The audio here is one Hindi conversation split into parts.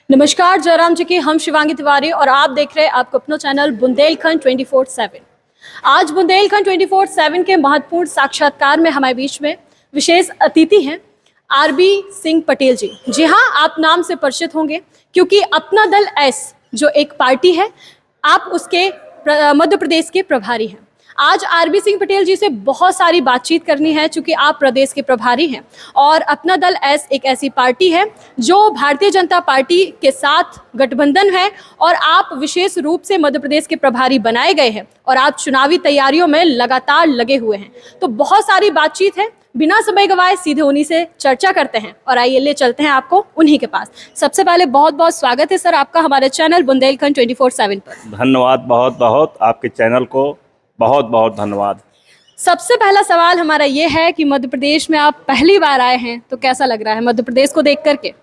नमस्कार जयराम जी की, हम शिवांगी तिवारी और आप देख रहे हैं आपका अपना चैनल बुंदेलखंड 24/7। आज बुंदेलखंड 24/7 के महत्वपूर्ण साक्षात्कार में हमारे बीच में विशेष अतिथि हैं आरबी सिंह पटेल जी। जी हाँ, आप नाम से परिचित होंगे क्योंकि अपना दल एस जो एक पार्टी है, आप उसके मध्य प्रदेश के प्रभारी हैं। आज आरबी सिंह पटेल जी से बहुत सारी बातचीत करनी है चूंकि आप प्रदेश के प्रभारी हैं और अपना दल एस एक ऐसी पार्टी है जो भारतीय जनता पार्टी के साथ गठबंधन है और आप विशेष रूप से मध्य प्रदेश के प्रभारी बनाए गए हैं और आप चुनावी तैयारियों में लगातार लगे हुए हैं। तो बहुत सारी बातचीत है, बिना समय गवाए सीधे उन्हीं से चर्चा करते हैं और आइए ले चलते हैं आपको उन्हीं के पास। सबसे पहले बहुत बहुत स्वागत है सर आपका हमारे चैनल बुंदेलखंड 24/7 पर। धन्यवाद, बहुत बहुत आपके चैनल को बहुत बहुत धन्यवाद। सबसे पहला सवाल हमारा ये है कि मध्य प्रदेश में आप पहली बार आए हैं तो कैसा लग रहा है मध्य प्रदेश को देख करके?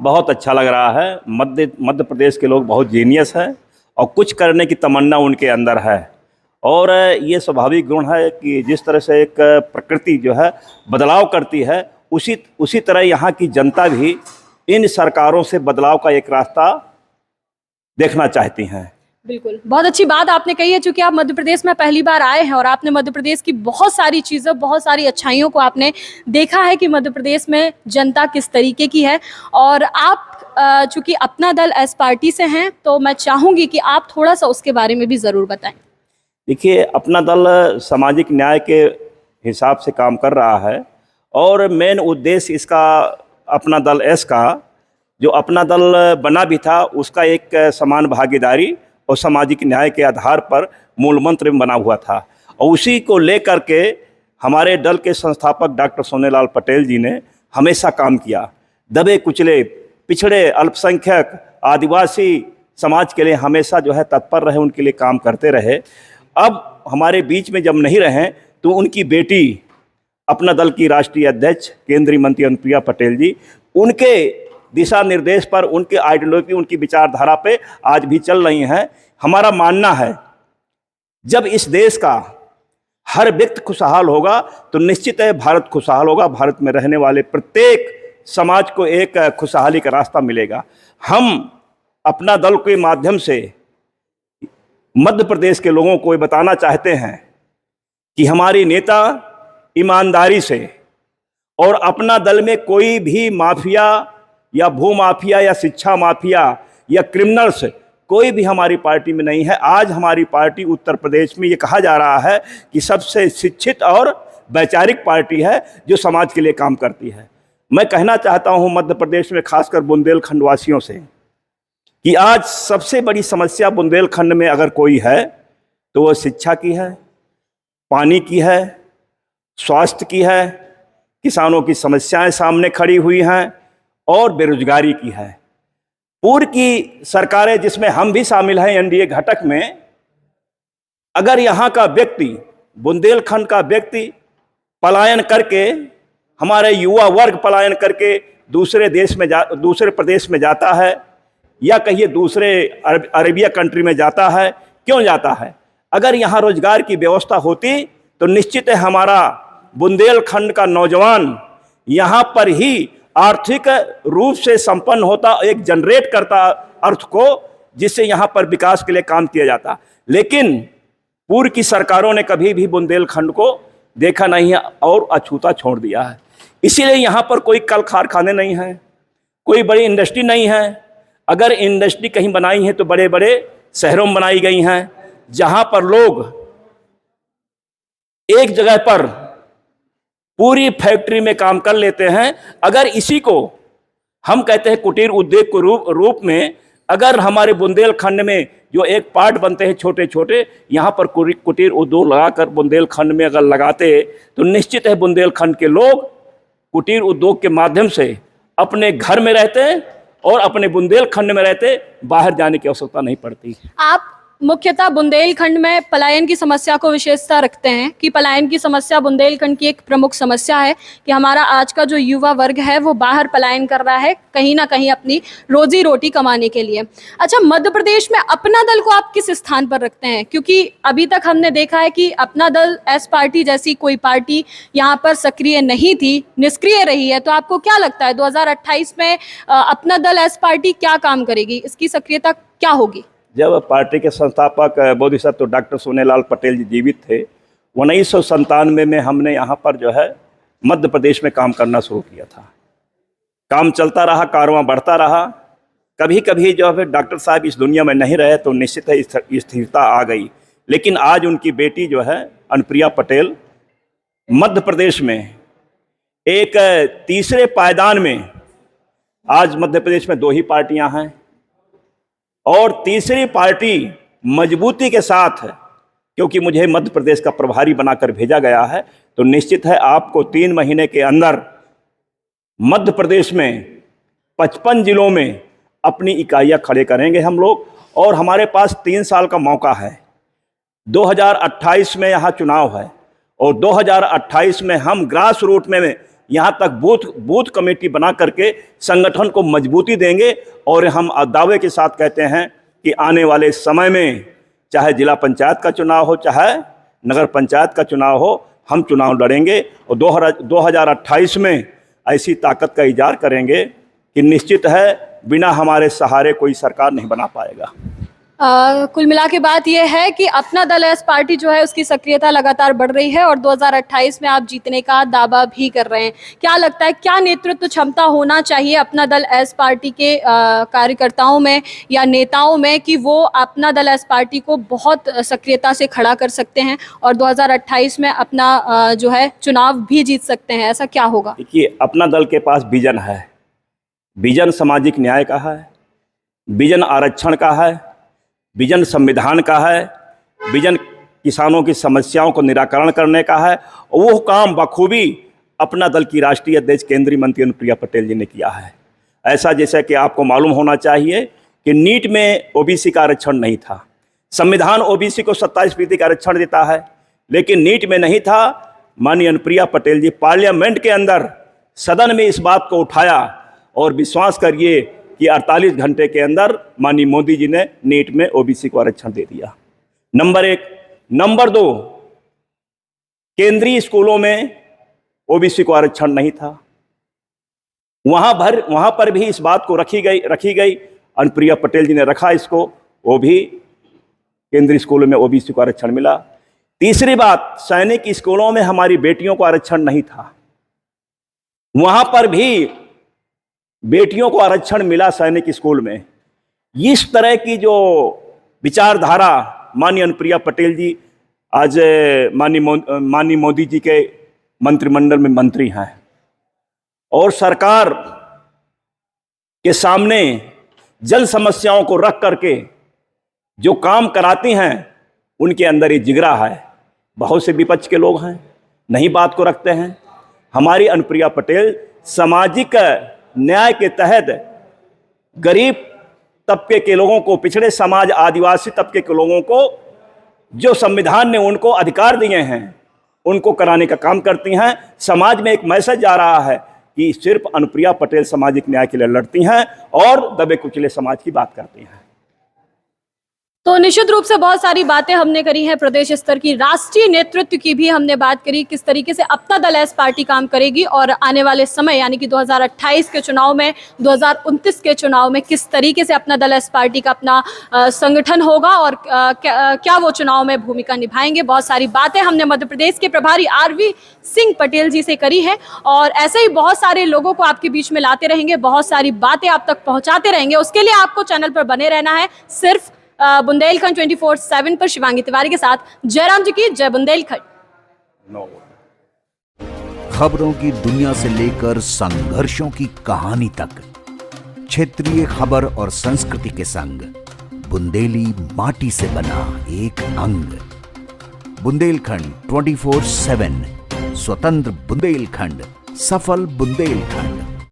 बहुत अच्छा लग रहा है। मध्य प्रदेश के लोग बहुत जीनियस हैं और कुछ करने की तमन्ना उनके अंदर है और ये स्वाभाविक गुण है कि जिस तरह से एक प्रकृति जो है बदलाव करती है उसी तरह यहाँ की जनता भी इन सरकारों से बदलाव का एक रास्ता देखना चाहती हैं। बिल्कुल, बहुत अच्छी बात आपने कही है क्योंकि आप मध्य प्रदेश में पहली बार आए हैं और आपने मध्य प्रदेश की बहुत सारी चीज़ें, बहुत सारी अच्छाइयों को आपने देखा है कि मध्य प्रदेश में जनता किस तरीके की है। और आप चूंकि अपना दल एस पार्टी से हैं तो मैं चाहूँगी कि आप थोड़ा सा उसके बारे में भी ज़रूर बताएं। देखिए, अपना दल सामाजिक न्याय के हिसाब से काम कर रहा है और मेन उद्देश्य इसका अपना दल एस का जो अपना दल बना भी था उसका एक समान भागीदारी और सामाजिक न्याय के आधार पर मूल मंत्र बना हुआ था और उसी को लेकर के हमारे दल के संस्थापक डॉक्टर सोनेलाल पटेल जी ने हमेशा काम किया। दबे कुचले, पिछड़े, अल्पसंख्यक, आदिवासी समाज के लिए हमेशा जो है तत्पर रहे, उनके लिए काम करते रहे। अब हमारे बीच में जब नहीं रहे तो उनकी बेटी अपना दल की राष्ट्रीय अध्यक्ष केंद्रीय मंत्री अनुप्रिया पटेल जी, उनके दिशा निर्देश पर, उनके आइडियोलॉजी, उनकी विचारधारा पे आज भी चल रही हैं। हमारा मानना है जब इस देश का हर व्यक्ति खुशहाल होगा तो निश्चित है भारत खुशहाल होगा। भारत में रहने वाले प्रत्येक समाज को एक खुशहाली का रास्ता मिलेगा। हम अपना दल के माध्यम से मध्य प्रदेश के लोगों को ये बताना चाहते हैं कि हमारी नेता ईमानदारी से और अपना दल में कोई भी माफिया या भू माफिया या शिक्षा माफिया या क्रिमिनल्स कोई भी हमारी पार्टी में नहीं है। आज हमारी पार्टी उत्तर प्रदेश में ये कहा जा रहा है कि सबसे शिक्षित और वैचारिक पार्टी है जो समाज के लिए काम करती है। मैं कहना चाहता हूँ मध्य प्रदेश में खासकर बुंदेलखंड वासियों से कि आज सबसे बड़ी समस्या बुंदेलखंड में अगर कोई है तो वह शिक्षा की है, पानी की है, स्वास्थ्य की है, किसानों की समस्याएं सामने खड़ी हुई हैं और बेरोजगारी की है। पूर्व की सरकारें जिसमें हम भी शामिल हैं एनडीए घटक में, अगर यहाँ का व्यक्ति, बुंदेलखंड का व्यक्ति पलायन करके, हमारे युवा वर्ग पलायन करके दूसरे प्रदेश में जाता है या कहिए दूसरे अरेबिया कंट्री में जाता है, क्यों जाता है? अगर यहाँ रोजगार की व्यवस्था होती तो निश्चित है हमारा बुंदेलखंड का नौजवान यहाँ पर ही आर्थिक रूप से संपन्न होता, एक जनरेट करता अर्थ को, जिससे यहाँ पर विकास के लिए काम किया जाता। लेकिन पूर्व की सरकारों ने कभी भी बुंदेलखंड को देखा नहीं है और अछूता छोड़ दिया है। इसीलिए यहाँ पर कोई कल कारखाने नहीं है, कोई बड़ी इंडस्ट्री नहीं है। अगर इंडस्ट्री कहीं बनाई है तो बड़े बड़े शहरों में बनाई गई हैं जहाँ पर लोग एक जगह पर पूरी फैक्ट्री में काम कर लेते हैं। अगर इसी को हम कहते हैं कुटीर उद्योग के रूप में, अगर हमारे बुंदेलखंड में जो एक पार्ट बनते हैं छोटे छोटे, यहाँ पर कुटीर उद्योग लगाकर बुंदेलखंड में अगर लगाते तो निश्चित है बुंदेलखंड के लोग कुटीर उद्योग के माध्यम से अपने घर में रहते और अपने बुंदेलखंड में रहते, बाहर जाने की आवश्यकता नहीं पड़ती। आप मुख्यतः बुंदेलखंड में पलायन की समस्या को विशेषता रखते हैं कि पलायन की समस्या बुंदेलखंड की एक प्रमुख समस्या है कि हमारा आज का जो युवा वर्ग है वो बाहर पलायन कर रहा है कहीं ना कहीं अपनी रोजी रोटी कमाने के लिए। अच्छा, मध्य प्रदेश में अपना दल को आप किस स्थान पर रखते हैं? क्योंकि अभी तक हमने देखा है कि अपना दल एस पार्टी जैसी कोई पार्टी यहाँ पर सक्रिय नहीं थी, निष्क्रिय रही है। तो आपको क्या लगता है 2028 में अपना दल एस पार्टी क्या काम करेगी, इसकी सक्रियता क्या होगी? जब पार्टी के संस्थापक बोधिसत्व डॉक्टर सोनेलाल पटेल जी जीवित थे, 1997 में हमने यहाँ पर जो है मध्य प्रदेश में काम करना शुरू किया था। काम चलता रहा, कारवां बढ़ता रहा। कभी कभी जो है डॉक्टर साहब इस दुनिया में नहीं रहे तो निश्चित है स्थिरता आ गई। लेकिन आज उनकी बेटी जो है अनुप्रिया पटेल मध्य प्रदेश में एक तीसरे पायदान में, आज मध्य प्रदेश में 2 ही पार्टियां हैं और तीसरी पार्टी मजबूती के साथ है, क्योंकि मुझे मध्य प्रदेश का प्रभारी बनाकर भेजा गया है, तो निश्चित है आपको 3 महीने के अंदर मध्य प्रदेश में 55 जिलों में अपनी इकाइयां खड़े करेंगे हम लोग। और हमारे पास 3 साल का मौका है। 2028 में यहाँ चुनाव है और 2028 में हम ग्रास रूट में यहाँ तक बूथ कमेटी बना करके संगठन को मजबूती देंगे। और हम दावे के साथ कहते हैं कि आने वाले समय में चाहे जिला पंचायत का चुनाव हो, चाहे नगर पंचायत का चुनाव हो, हम चुनाव लड़ेंगे और 2028 में ऐसी ताकत का इज़हार करेंगे कि निश्चित है बिना हमारे सहारे कोई सरकार नहीं बना पाएगा। कुल मिला के बात यह है कि अपना दल एस पार्टी जो है उसकी सक्रियता लगातार बढ़ रही है और 2028 में आप जीतने का दावा भी कर रहे हैं। क्या लगता है, क्या नेतृत्व क्षमता होना चाहिए अपना दल एस पार्टी के कार्यकर्ताओं में या नेताओं में कि वो अपना दल एस पार्टी को बहुत सक्रियता से खड़ा कर सकते हैं और 2028 में अपना जो है चुनाव भी जीत सकते हैं? ऐसा क्या होगा? देखिए, अपना दल के पास विजन है। विजन सामाजिक न्याय का है, विजन आरक्षण का है, विजन संविधान का है, विजन किसानों की समस्याओं को निराकरण करने का है। वो काम बखूबी अपना दल की राष्ट्रीय अध्यक्ष केंद्रीय मंत्री अनुप्रिया पटेल जी ने किया है। ऐसा जैसा कि आपको मालूम होना चाहिए कि नीट में ओबीसी का आरक्षण नहीं था। संविधान ओबीसी को 27% का आरक्षण देता है, लेकिन नीट में नहीं था। माननीय अनुप्रिया पटेल जी पार्लियामेंट के अंदर सदन में इस बात को उठाया और विश्वास करिए कि 48 घंटे के अंदर माननीय मोदी जी ने नीट में ओबीसी को आरक्षण दे दिया। नंबर 1। नंबर 2, केंद्रीय स्कूलों में ओबीसी को आरक्षण नहीं था। वहां पर भी इस बात को रखी गई। अनुप्रिया पटेल जी ने रखा इसको, वो भी केंद्रीय स्कूलों में ओबीसी को आरक्षण मिला। तीसरी बात, सैनिक स्कूलों में हमारी बेटियों को आरक्षण नहीं था, वहां पर भी बेटियों को आरक्षण मिला सैनिक स्कूल में। इस तरह की जो विचारधारा माननीय अनुप्रिया पटेल जी आज माननीय मोदी जी के मंत्रिमंडल में मंत्री हैं और सरकार के सामने जन समस्याओं को रख करके जो काम कराती हैं, उनके अंदर ये जिगरा है। बहुत से विपक्ष के लोग हैं, नहीं बात को रखते हैं। हमारी अनुप्रिया पटेल सामाजिक न्याय के तहत गरीब तबके के लोगों को, पिछड़े समाज आदिवासी तबके के लोगों को जो संविधान ने उनको अधिकार दिए हैं, उनको कराने का काम करती हैं। समाज में एक मैसेज जा रहा है कि सिर्फ अनुप्रिया पटेल सामाजिक न्याय के लिए लड़ती हैं और दबे कुचले समाज की बात करती हैं। तो निश्चित रूप से बहुत सारी बातें हमने करी हैं, प्रदेश स्तर की, राष्ट्रीय नेतृत्व की भी हमने बात करी, किस तरीके से अपना दल एस पार्टी काम करेगी और आने वाले समय यानी कि 2028 के चुनाव में, 2029 के चुनाव में किस तरीके से अपना दल एस पार्टी का अपना संगठन होगा और क्या वो चुनाव में भूमिका निभाएंगे। बहुत सारी बातें हमने मध्य प्रदेश के प्रभारी आरवी सिंह पटेल जी से करी है और ऐसे ही बहुत सारे लोगों को आपके बीच में लाते रहेंगे, बहुत सारी बातें आप तक पहुँचाते रहेंगे। उसके लिए आपको चैनल पर बने रहना है, सिर्फ बुंदेलखंड 24/7 पर शिवांगी तिवारी के साथ। जयराम जी की जय बुंदेलखंड। खबरों की दुनिया से लेकर संघर्षों की कहानी तक, क्षेत्रीय खबर और संस्कृति के संग बुंदेली माटी से बना एक अंग। बुंदेलखंड 24/7, स्वतंत्र बुंदेलखंड, सफल बुंदेलखंड।